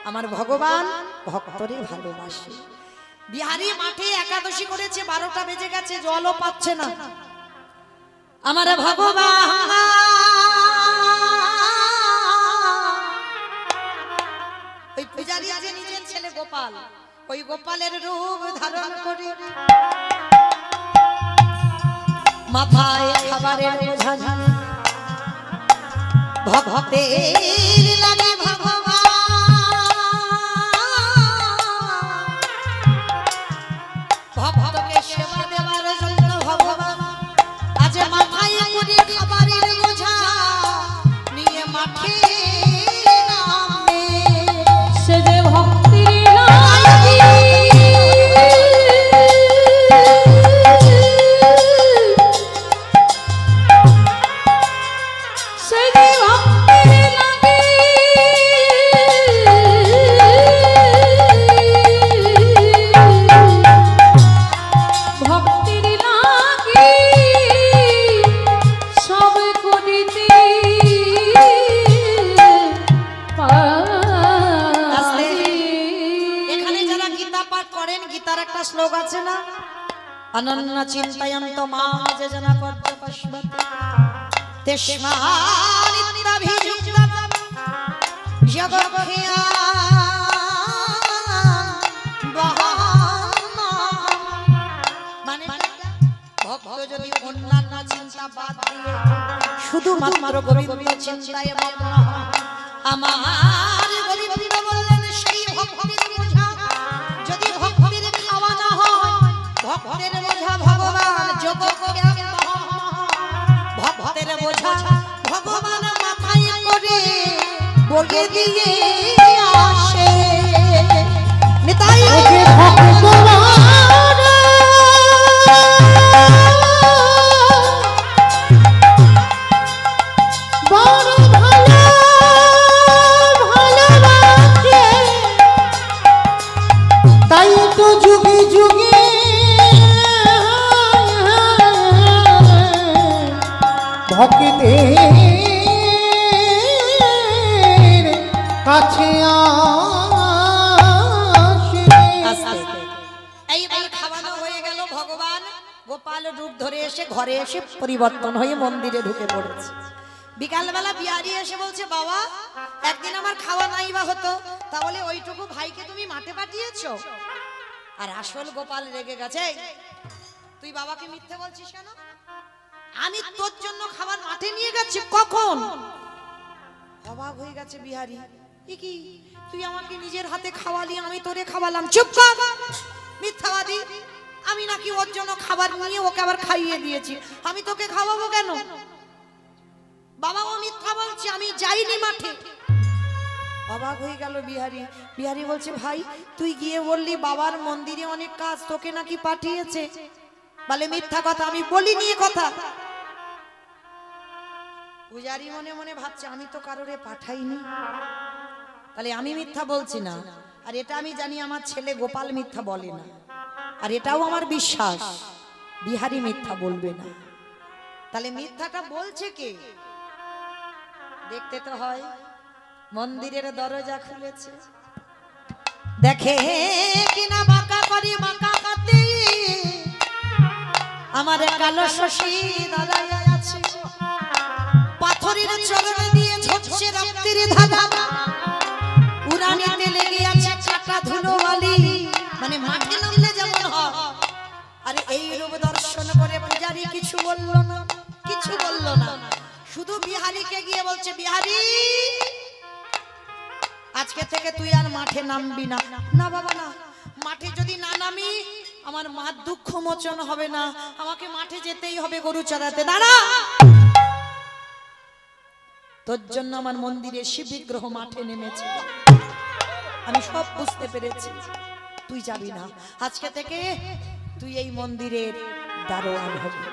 আমার ভগবান ভক্তরে ভালোবাসে। বিহারী মাঠে একাদশী করেছে, 12টা বেজে গেছে, জলও পাচ্ছে না। আমার ভগবান ওই পূজারী যে নিজের ছেলে গোপাল, ওই গোপালের রূপ ধারণ করে মাথায় খাবারের বোঝা ভক্তের লাগে ভগবান, ভক্তকে সেবা দেওয়ার জন্য ভগবান আজ মাথায় করে খাবারের বোঝা নিয়ে মাঠে নামে। সে যে ভক্তির লাগি সে যে ভক্তির লাগি অনন্য চিন্তয়ন্ত মাম যে জন পদ্মপস্মতে তেস্মানিত্যাভিযুক্তম জগৎখ্যা মানে ভক্ত যদি অন্যান্য চিন্তা বাদ দিয়ে শুধুমাত্র গোবিন্দ চিন্তায় মগ্ন হয়, আমার গোবিন্দ বললেন সেই ভক্তির বোঝা যদি ভক্তির খাওয়া না হয়, ভক্তের বোঝা ভগবান জগৎখ্যা ভক্তের বোঝা ভগবান মাথায় করে বগে দিয়ে আসে। নিতাই তাই তো যুগে যুগে ভক্তের কাছে আসে। এইবার খাওয়ানো হয়ে গেল, ভগবান গোপাল রূপ ধরে এসে ঘরে এসে পরিবর্তন হয়ে মন্দিরে ঢুকে পড়েছে। বিকালবেলা বিহারি এসে বলছে, বাবা একদিন আমার খাওয়া নাই বা হতো, তাহলে ওইটুকু ভাইকে তুমি মাঠে পাঠিয়েছো। আর আসল গোপাল রেগে গেছে, তুই বাবাকে মিথ্যে বলছিস কেন? আমি তোর জন্য খাবার মাঠে নিয়ে গেছি কখন? অবাক হয়ে গেছে বিহারি, কি তুই আমাকে নিজের হাতে খাওয়ালি, আমি তোরে খাওয়ালাম? চুপ কর মিথ্যাবাদী, আমি নাকি ওর জন্য খাবার নিয়ে ওকে আবার খাইয়ে দিয়েছি, আমি তোকে খাওয়াবো কেন? বাবা ও মিথ্যা বলছে, আমি যাইনি মাঠে। অবাক হয়ে গেল বিহারি। বিহারি বলছে, ভাই তুই গিয়ে বললি বাবার মন্দিরে অনেক কাজ, তোকে নাকি পাঠিয়েছে। বলে মিথ্যা কথা, আমি বলিনি এ কথা। পূজারি মনে মনে ভাবছে, আমি তো কারোরে পাঠাইনি, তাহলে আমি মিথ্যা বলছি না। আর এটা আমি জানি আমার ছেলে গোপাল মিথ্যা বলে না, আর এটাও আমার বিশ্বাস বিহারি মিথ্যা বলবে না। তাহলে মিথ্যাটা বলছে কে? দেখতে তো হয়। মন্দিরের দরজা খুলেছে, দেখে কিনা বাঁকা করি বাঁকা কাতে আমার কালো শশী দাঁড়ায় আছে, পাথরের চরণ দিয়ে ঝরছে রক্তের ধারা, উড়ানিতে লেগে আছে চাটা ধুলো বালি, মানে মাঠে নামলে যেমন হয়। আরে এই রূপ দর্শন করে পূজারি কিছু বলল না, কিছু বলল না, শুধু বিহারীকে গিয়ে বলছে, বিহারী আজকে থেকে তুই আর মাঠে নামবি না। না বাবা না, মাঠে যদি না নামি আমার মার দুঃখ মোচন হবে না, আমাকে মাঠে যেতেই হবে গরু চড়াতে। দাঁড়া, তোর জন্য আমার মন্দিরে শিব বিগ্রহ মাঠে নেমেছে, আমি সব বুঝতে পেরেছি, তুই যাবি না। আজকে থেকে তুই এই মন্দিরের দারোয়ান হবি।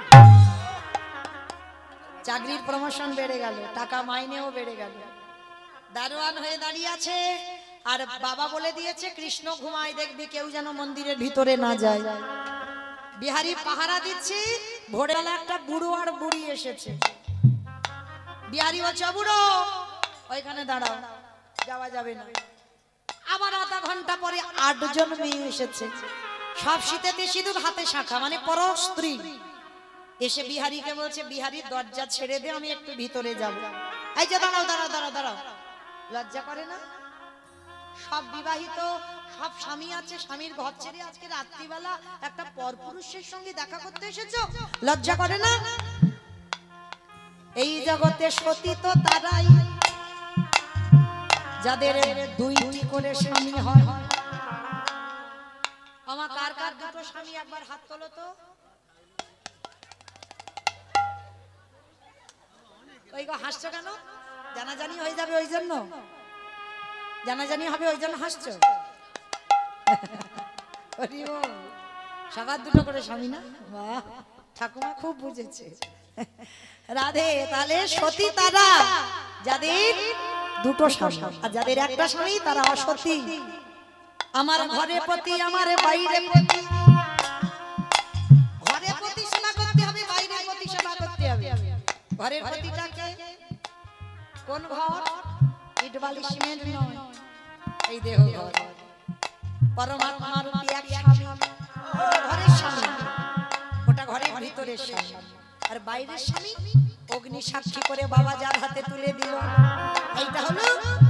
চাকরির প্রমোশন বেড়ে গেল, টাকা মাইনেও বেড়ে গেল, দারোয়ান হয়ে দাঁড়িয়ে আছে। আর বাবা বলে দিয়েছে, কৃষ্ণ ঘুমায়, দেখবি কেউ যেন মন্দিরের ভিতরে না যায়। বিহারি পাহারা দিচ্ছে, ভোরবেলা একটা বুড়ো আর বুড়ি এসেছে। বিহারি বলছে, বুড়ো ওইখানে দাঁড়াও, যাওয়া যাবে না। আবার আধা ঘন্টা পরে 8 জন মেয়ে এসেছে, সব শীতেতে সিঁদুর, হাতে শাখা, মানে পর স্ত্রী। এসে বিহারিকে বলছে, বিহারি দরজা ছেড়ে দে, আমি একটু ভিতরে যাব। এই যে দাঁড়াও দাঁড়াও দাঁড়াও দাঁড়াও, লজ্জা করে না? সব বিবাহিত, সব স্বামী আছে, স্বামীর ঘর ছেড়ে আজকে রাত্রিবেলা একটা পরপুরুষের সঙ্গে দেখা করতে এসেছো, লজ্জা করে না? এই জগতে সতী তো তারাই যাদের 2টি করে স্বামী হয়। আমার কার কার 2টো স্বামী একবার হাত তোলো তো। ওই গো হাসছো কেন? জানাজানি হয়ে যাবে ওই জন্য, জানাজানি হবে ওই জন্য হাসছো? সবার 2টো করে স্বামী না? বাহ, ঠাকুমা খুব বুঝেছে। রাধে। তাহলে সতী তারা যাদের 2টো স্বামী, আর যাদের একটা স্বামী তারা অসতী। আমার ঘরে পতি, আমার বাইরে পতি। ঘরে পতি সেবা করতে হবে, বাইরে পতি সেবা করতে হবে। ঘরের পতিটাকে কোন ঘর? ইট বালি সিমেন্ট নয়, এই দেহ ঘর। পরমাত্মা রূপী এক স্বামী, ঘরের স্বামী। ভিতরের স্বামী আর বাইরের স্বামী অগ্নি সাক্ষী করে বাবা যার হাতে তুলে দিল, এইটা হলো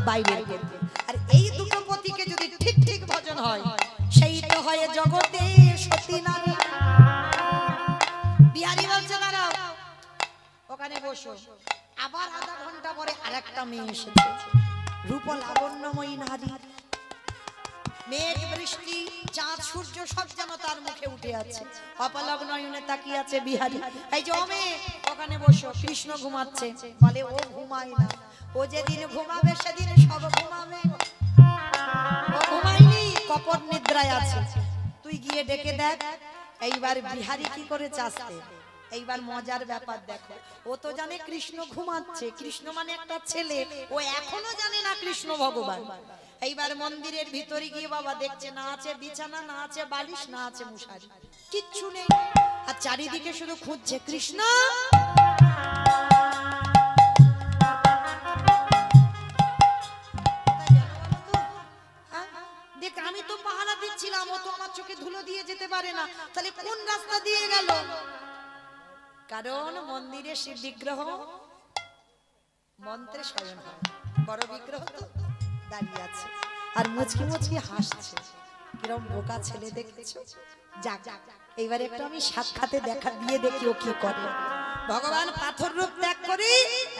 বাইরের পতি। আর এই দুটো পতিকে যদি ঠিক ঠিক ভজন হয়, সেই তো হয় জগতে সতী নারী। বিহারী বলছে দাঁড়াও, ওখানে বসো। আবার আধা ঘন্টা পরে আরেকটা মেয়ে এসেছে, রূপ লাবণ্যময়ী নারী। মেঘ বৃষ্টি চাঁদ সূর্য সব যেন তার মুখে উঠে আছে, অপলক নয়নে তাকিয়ে আছে বিহারী। এই যে ও মেয়ে, ওখানে বসো। কৃষ্ণ ঘুমাচ্ছে, বলে ও ঘুমায় না, ও যেদিন ঘুমাবে সেদিন সব ঘুমাবে। ও ঘুমায়নি, কপট নিদ্রায় আছে, তুই গিয়ে ডেকে দেখ। এইবার বিহারী কি করে চাচ্ছে, এইবার মজার ব্যাপার দেখো। ও তো জানে কৃষ্ণ ঘুমাচ্ছে, কৃষ্ণ মানে একটা ছেলে, ও এখনো জানে না কৃষ্ণ ভগবান। এইবার মন্দিরের ভিতরে গিয়ে বাবা দেখছে না আছে বিছানা, না আছে বালিশ, না আছে মশারি, কিচ্ছু নেই। আর চারিদিকে শুধু খুঁজছে কৃষ্ণ। দেখ আমি তো পাহারা দিচ্ছিলাম, ও তো আমার চোখে ধুলো দিয়ে যেতে পারে না, তাহলে কোন রাস্তা দিয়ে গেল? কারণ মন্দিরে শিব বিগ্রহ মন্ত্রে শয়ন হয়, বড় বিগ্রহ তো দাঁড়িয়ে আছে আর মুচকি মুচকি হাসছে। কিরম বোকা ছেলে দেখেছো। যাক, এইবারে একটু আমি সাক্ষাতে দেখা দিয়ে দেখি ও কি করে। ভগবান পাথর রূপ ত্যাগ করে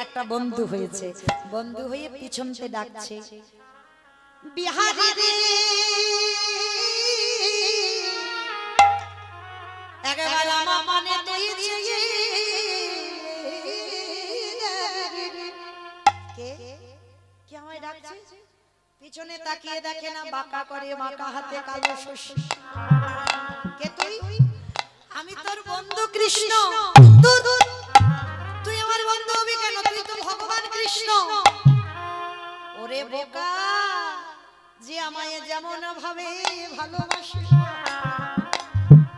একটা বন্ধু হয়েছে, বন্ধু হয়ে পিছনতে ডাকছে, বিহারী রে একবার আমার মনে তুইছে। কে কে আমায় ডাকছে? পিছনে তাকিয়ে দেখে না, বাঁকা করে বাঁকা হাতে কালো শশী। কে তুই? আমি তোর বন্ধু কৃষ্ণ। তুই আমার বন্ধু হবি কেন? তুই তো ভগবান কৃষ্ণ। ওরে বোকা, যে আমায় যেমন ভাবে ভালোবাসে।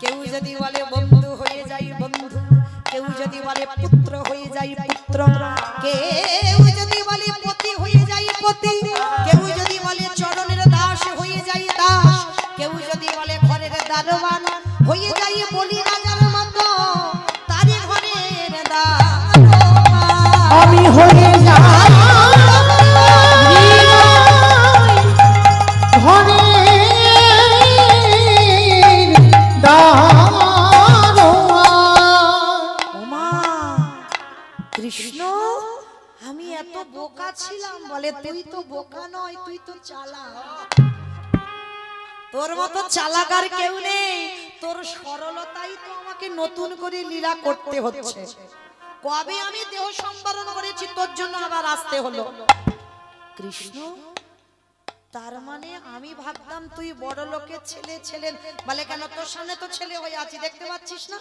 কেউ যদি বলে বন্ধু হয়ে যাই বন্ধু, কেউ যদি বলে পুত্র হয়ে যাই পুত্র, কেউ যদি বলে পতি হয়ে যাই পতি, কেউ যদি বলে চরণের দাস হয়ে যাই দাস, কেউ যদি বলে ঘরের দারোয়ান হয়ে যাই বলি রাজার মতো, তারই ঘরের দারোয়ান আমি হয়ে যাই কৃষ্ণ। আমি এত বোকা ছিলাম, বলে তুই তো বোকা নয়, তুই তো চালাক। তোর মতো চালাক আর কেউ নেই, তোর সরলতাই তো আমাকে নতুন করে লীলা করতে হচ্ছে। কবে আমি দেহ সম্বরণ করেছি, তোর জন্য আবার আসতে হলো। কৃষ্ণ, তার মানে আমি ভাবতাম তুই বড় লোকের ছেলে। ছেলে বলে কেন? তোর সামনে তো ছেলে হয়ে আছি, দেখতে পাচ্ছিস না?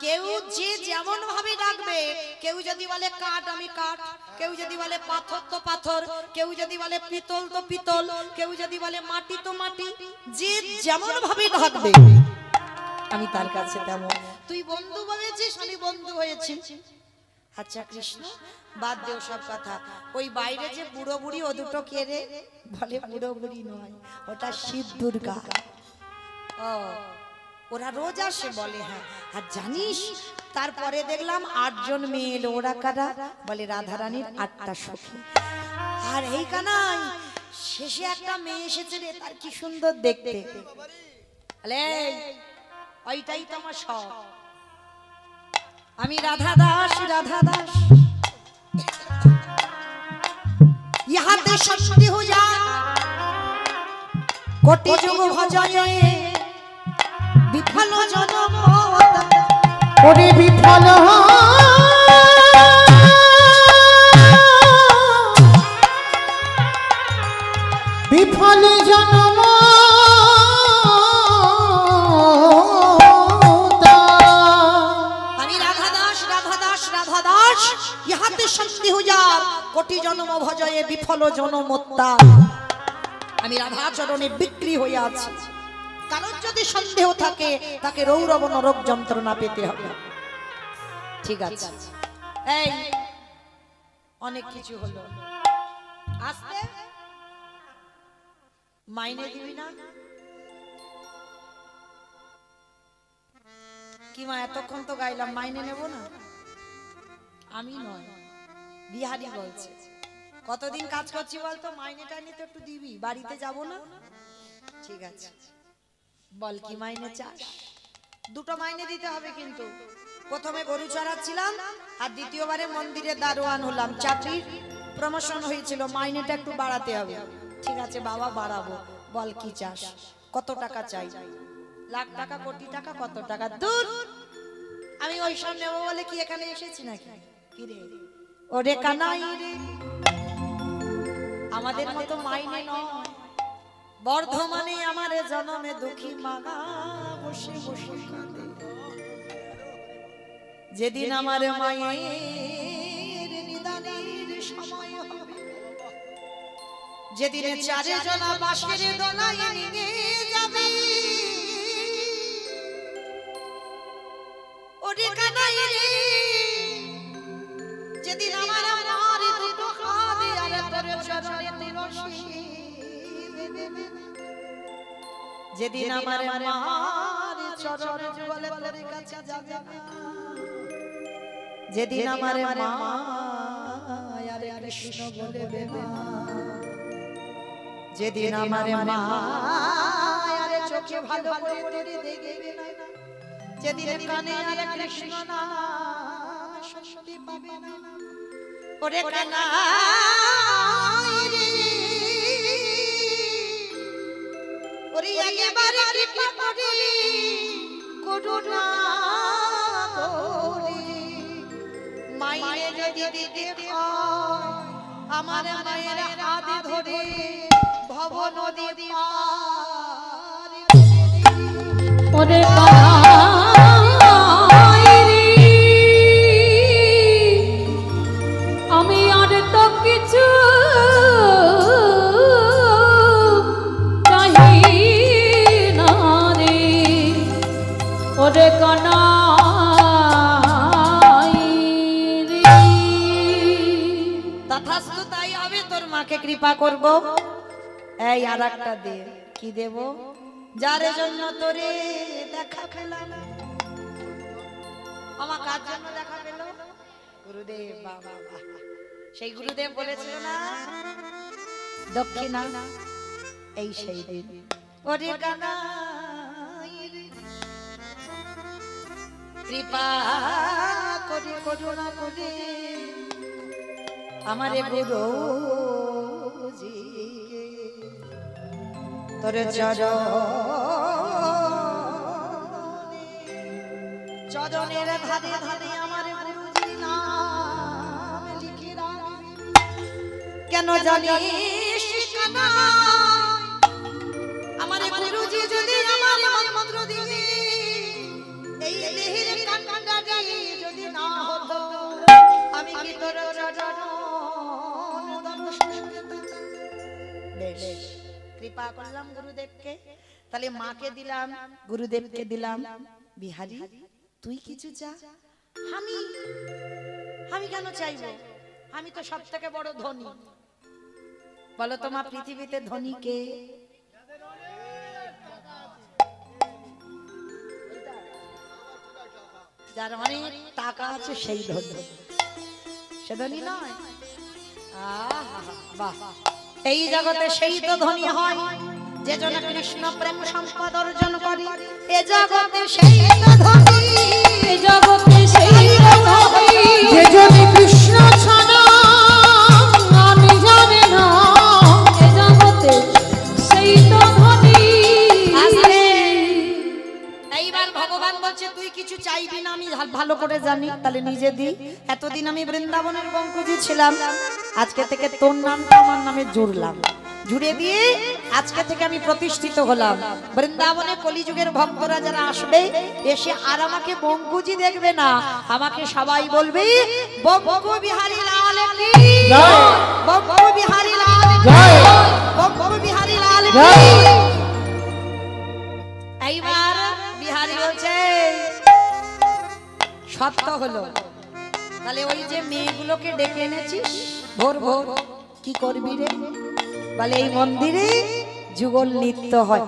কেউ যে যেমন ভাবে ডাকবে, কেউ যদি বলে কাঠ আমি কাঠ, কেউ যদি বলে পাথর তো পাথর, কেউ যদি বলে পিতল তো পিতল, কেউ যদি বলে মাটি তো মাটি, যে যেমন ভাবে ডাকবে আমি তার কাছে তেমন। তুই বন্ধু ভেবেছিস, আমি বন্ধু হয়েছি। আচ্ছা কৃষ্ণ, বাদ দেও সব কথা। ওই বাইরে যে বুড়ো বুড়ি, ও দুটো কে রে? বলে বুড়ো বুড়ি নয়, ওটা শিব দুর্গা। ও, ওরা রোজ আসে? বলে হ্যাঁ। আর জানিস, তারপরে দেখলাম 8 জন মেয়ে এলো। ওরা কারা? বলে রাধারানীর 8টা সখী। আর এই কানাই শেষে একটা মেয়ে এসেছে রে, তার কি সুন্দর দেখতে। আলে ওইটাই তো আমার সব। আমি রাধা দাস, রাধা দাস। ইহাতে সত্যি হো যা কোটি যুগ ভজয়ে বিফল জনম ওরে বিফল বিফল জনম আমি রাধা দাস, রাধা দাস, রাধা দাস। ইহাতে শান্তি হুজার কোটি জনম ভজয়ে বিফল জনমোত্তা। আমি রাধা চরণে বিক্রি হয়ে আছি। কারণ যদি সন্দেহ থাকে, তাকে রৌরব নরক যন্ত্রণা পেতে হবে। ঠিক আছে, এই অনেক কিছু হলো। আস্তে মাইনে দিবি না? কি মা এতক্ষণ তো গাইলাম, মাইনে নেব না? আমি নয়, বিহারি বলছে। কতদিন কাজ করছি বলতো, মাইনেটা নিতে একটু দিবি, বাড়িতে যাব না? ঠিক আছে, বল কি মাইনে চাস? দুটো মাইনে দিতে হবে কিন্তু। প্রথমে গরু চড়াচ্ছিলাম আর দ্বিতীয়বারে মন্দিরে দারোয়ান হলাম, চাকরির প্রমোশন হয়েছিল, মাইনেটা একটু বাড়াতে হবে। ঠিক আছে বাবা, বাড়াবো। বল কি চাস, কত টাকা চাই? লাখ টাকা, কোটি টাকা, কত টাকা? দূর, আমি ওই সব নেবো বলে কি এখানে এসেছি নাকি? কি রে ওরে কানাই রে, আমাদের মতো মাইনে নয়। বর্ধমানে আমার জন্মে দুঃখী মাগা বসে বসে কাঁদে। যেদিন আমার মায়ের নিদানের সময় হবে, যেদিন চারে জনা বাঁশের দোলায় নিয়ে যাবে, ওরে কানাই রে, যেদিন আমার আমার দুটো হাত আর তোর চরণে তিলসী, যেদিন আমার মার চরণ যুগলে তোর কাছে যাবে, যেদিন আমার মা আরে কৃষ্ণ বলবে না, যেদিন আমার মা আরে চোখে ভালো করে তোরে দেখবে না, যেদিন কানে আরে কৃষ্ণ না শুনতে পাবে না, ওরে কানাই রে, ওরে একেবারে কৃপা করে করুণা করে মায়ের যদি দিতে হয়, আমার মায়ের হাত ধরে ভব নদী পার ওরে কানাই রে, আমি আর তো কিছু চাই না রে, ওরে কানাই রে। তথাস্তু তাই হবে, তোর মাকে কৃপা করব। এই আর একটা দে, কি দেব? যার জন্য তোরে দেখা পেলাম। আমার কার জন্য দেখা পেল? গুরুদেব। বাবা, সেই গুরুদেব বলেছিল না দক্ষিণা, এই সেই দিন। ওরে কানাই রে, কৃপা করে করুণা করে আমারে গুরুজি তোর চরণের ধারে ধারে আমার গুরুজি নাম লিখে রাখবি। কেন জানিস কানা, আমার গুরুজি যদি আমার মন্ত্র দিয়ে এই দেহের কান্ডাটা যদি না হতো, আমি কি তোর চরণ দর্শন করতাম? বেশ, কৃপা করলাম গুরুদেবকে, তাহলে মাকে দিলাম, গুরুদেবকে দিলাম। বিহারী তুই কিছু চা। আমি কেন চাইবো? আমি তো সব থেকে বড় ধনী। বলো তোমার পৃথিবীতে ধনী কে? যার অনেক টাকা আছে সেই ধনী, সে ধনী নয়। বাহ, এই জগতে সেই তো ধনী হয় যে জন কৃষ্ণ প্রেম সম্পদ অর্জন করে। এ জগতে সেই তো ধনী, এ জগতে সেই তো ধনী, যে যদি কৃষ্ণ ছাড়া আমি জানি না, এ জগতে সেই তো ধনী। এইবার ভগবান বলছে তুই কিছু চাইবি না, আমি ভালো করে জানি, তাহলে নিজে দি। এতদিন আমি বৃন্দাবনের বঙ্কুজি ছিলাম, আজকে থেকে তোর নামটা আমার নামে জুড়লাম, জুড়ে দিয়ে আজকে থেকে আমি প্রতিষ্ঠিত হলাম। বৃন্দাবনে কলিযুগের ভক্তরা যারা আসবে, এসে আর আমাকে বঙ্কুজি দেখবে না, আমাকে সবাই বলবে বঙ্কু বিহারী লাল কি জয়, বঙ্কু বিহারী লাল জয়, বঙ্কু বিহারী লাল জয়। এইবার বিহারী বলছে সত্য হলো, তাহলে ওই যে মেয়েগুলোকে ডেকে এনেছিস ভোর ভোর, কি করবি রে? বলে এই মন্দিরে যুগল নৃত্য হয়।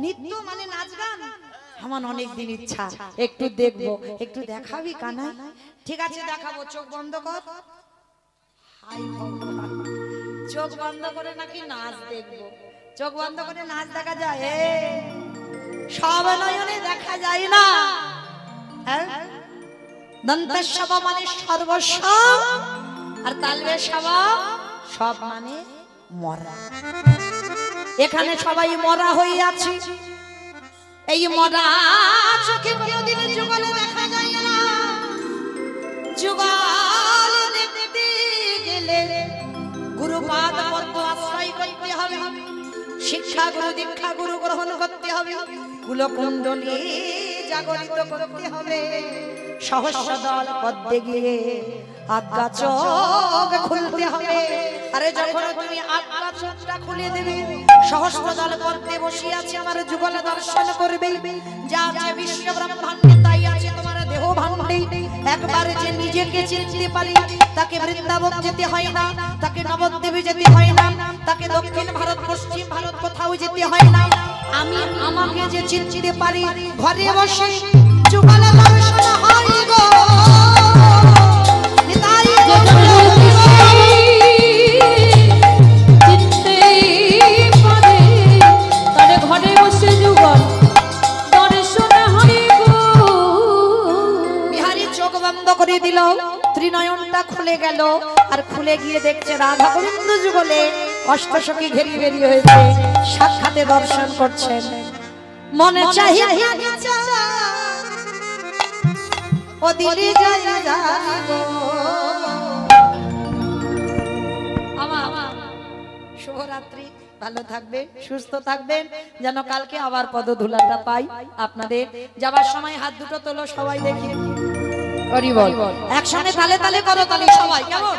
নৃত্য মানে নাচ গান? আমার অনেক দিন ইচ্ছা একটু দেখবো, একটু দেখাবি কানা? ঠিক আছে দেখাবো, চোখ বন্ধ কর। হাই ভগবান, চোখ বন্ধ করে নাকি নাচ দেখবো? চোখ বন্ধ করে নাচ দেখা যায়? সব নয়নে দেখা যায় না। দন্তেশ্বব মানে সর্বস্ব, আর তালবেশ্বব সব মানে মরা। এখানে সবাই মরা হয়ে আছে। এই মরা চোখে কোনোদিন যুগলে দেখা যায় না। যুগল দেখতে গেলে গুরুপাদ পদ্ম আশ্রয় করতে হবে, শিক্ষা গুরু দীক্ষা গুরু গ্রহণ করতে হবে, কুলকুণ্ডলী জাগরিত করতে হবে, সহস্র দল পদ্মে গিয়ে আজ্ঞা চোখ খুলতে হবে। আরে যখন তুমি আজ্ঞা চোখটা খুলে দেবে, সহস্র দল পদ্মে বসে আছে আমার যুগল দর্শন করবে। যা আছে বিশ্ব ব্রহ্মাণ্ডে তাই আছে তোমার দেহ ভাণ্ডে। একবার যে নিজেকে চিনতে পারি তাকে বৃন্দাবন যেতে হয় না, তাকে নবদ্বীপে যেতে হয় না, তাকে দক্ষিণ ভারত পশ্চিম ভারত কোথাও যেতে হয় না। আমি আমাকে যে চিনতে পারি ঘরে বসে যুগল দর্শন হয় গো। দিল ত্রিনয়নটা খুলে গেল, আর খুলে গিয়ে দেখছে রাধা গোবিন্দ যুগলে অষ্টসখী ঘেরিয়ে বেরিয়ে হয়েছে, সাক্ষাতে দর্শন করছেন। মনে চাহি ও দিলি যায় আমার। শুভরাত্রি, ভালো থাকবেন, সুস্থ থাকবেন, যেন কালকে আবার পদধূলাটা পাই। আপনাদের যাবার সময় হাত দুটো তোলো সবাই দেখি। একসঙ্গে তালে তালে করো তালে সবাই, কেমন?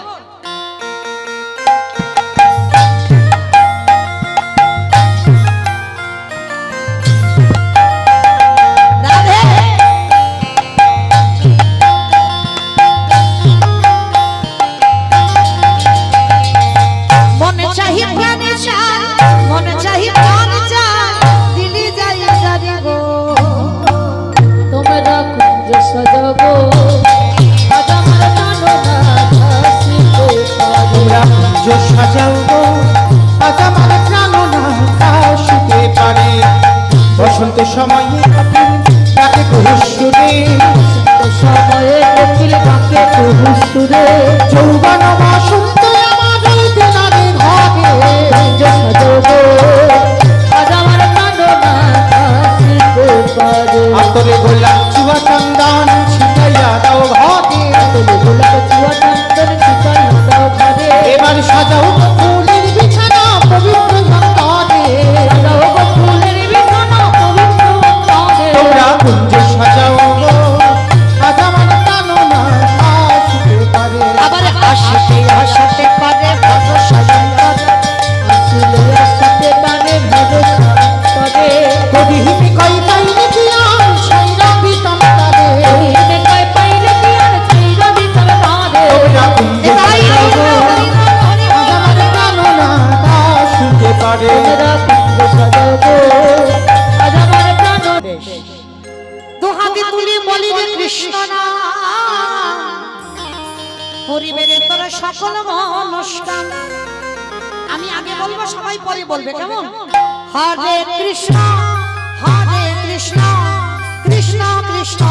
মনে চাহি প্রাণে চাই, মনে চাহি প্রাণে চাই, দিলি যাই জানি গো। তোমরা কুঞ্জ সজাবো, সাজাও গো আজ আমার প্রাণনাথ আসিতে পারে। বসন্ত সময়ে তাকে কুহুসুরে, সময়ে কোকিল ডাকে কুহুসুরে, যৌবন বসন্ত আমার দিনারে ঘরে। কুঞ্জ সজাবো আজ আমার প্রাণনাথ আসিতে পারে। আতরে গোলাপ চুয়া চন্দন ছিটাইয়া দাও ঘরে, আতরে গোলাপ চুয়া চন্দন ছিটাইয়া দাও ঘরে। এবার সাজাও ফুলের বিছানা পবিত্র অন্তরে, সাজাও গো ফুলের বিছানা পবিত্র অন্তরে। তোমরা কুঞ্জ সাজাও গো আজ আমার প্রাণনাথ আসিতে পারে। আবার আসতে আসতে পারে ভরসা করে, আসলে আসতে পারে ভরসা করে। কবিহিতে কই পাইলে কি আর ছাইরা দিতাম তারে, কহিতে কয় পাইলে কি আর ছাইরা দিতাম তারে। তোমরা কুঞ্জ সাজাও গো আজ আমার প্রাণনাথ আসিতে পারে। তোমরা কুঞ্জ সাজাও গো আজ আমার প্রাণ। দুহাতে তুলি বলি রে কৃষ্ণ নাম, পরিবেরে তোর সকল মনস্কাম। আমি আগে বলবো সবাই পরে বলবে, কেমন? হরে কৃষ্ণ কৃষ্ণ কৃষ্ণ